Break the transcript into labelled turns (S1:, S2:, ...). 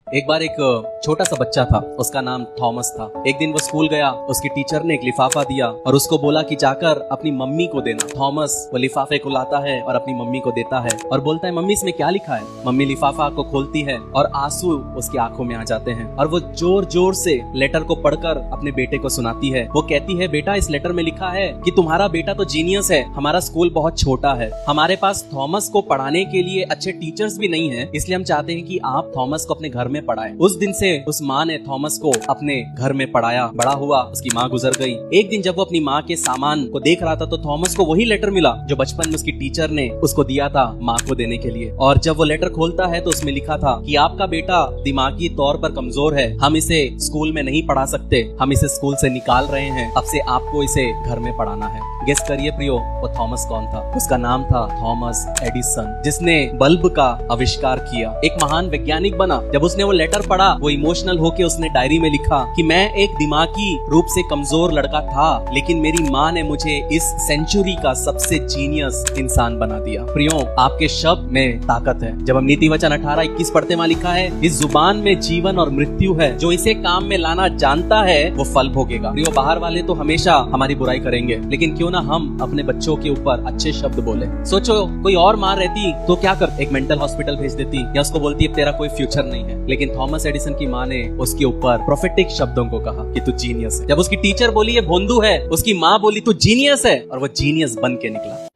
S1: एक बार एक छोटा सा बच्चा था, उसका नाम थॉमस था। एक दिन वो स्कूल गया, उसकी टीचर ने एक लिफाफा दिया और उसको बोला कि जाकर अपनी मम्मी को देना। थॉमस वो लिफाफे को लाता है और अपनी मम्मी को देता है और बोलता है, मम्मी इसमें क्या लिखा है। मम्मी लिफाफा को खोलती है और आंसू उसकी आंखों में आ जाते हैं और वो जोर जोर से लेटर को पढ़कर अपने बेटे को सुनाती है। वो कहती है, बेटा इस लेटर में लिखा है कि तुम्हारा बेटा तो जीनियस है, हमारा स्कूल बहुत छोटा है, हमारे पास थॉमस को पढ़ाने के लिए अच्छे टीचर्स भी नहीं है, इसलिए हम चाहते हैं कि आप थॉमस को अपने घर में पढ़ाएं। उस दिन से उस माँ ने थॉमस को अपने घर में पढ़ाया। बड़ा हुआ, उसकी माँ गुजर गई। एक दिन जब वो अपनी माँ के सामान को देख रहा था तो थॉमस को वही लेटर मिला जो बचपन में उसकी टीचर ने उसको दिया था माँ को देने के लिए। और जब वो लेटर खोलता है तो उसमें लिखा था कि आपका बेटा दिमागी तौर पर कमजोर है, हम इसे स्कूल में नहीं पढ़ा सकते, हम इसे स्कूल से निकाल रहे हैं, अब से आपको इसे घर में पढ़ाना है। गेस करिए प्रियो, वो थॉमस कौन था? उसका नाम था थॉमस एडिसन, जिसने बल्ब का आविष्कार किया, एक महान वैज्ञानिक बना। जब उसने वो लेटर पढ़ा, वो इमोशनल होके उसने डायरी में लिखा कि मैं एक दिमागी रूप से कमजोर लड़का था, लेकिन मेरी माँ ने मुझे इस सेंचुरी का सबसे जीनियस इंसान बना दिया। प्रियो, आपके शब्द में ताकत है। जब हम नीति वचन 18:21 पढ़ते वहाँ लिखा है, इस जुबान में जीवन और मृत्यु है, जो इसे काम में लाना जानता है वो फल भोगेगा। प्रियो, बाहर वाले तो हमेशा हमारी बुराई करेंगे, लेकिन क्यों ना हम अपने बच्चों के ऊपर अच्छे शब्द बोले। सोचो कोई और माँ रहती तो क्या कर, एक मेंटल हॉस्पिटल भेज देती या उसको बोलती अब तेरा कोई फ्यूचर नहीं है। लेकिन थॉमस एडिसन की माँ ने उसके ऊपर प्रोफेटिक शब्दों को कहा कि तू जीनियस है। जब उसकी टीचर बोली ये भोंदू है, उसकी माँ बोली तू जीनियस है, और वो जीनियस बन के निकला।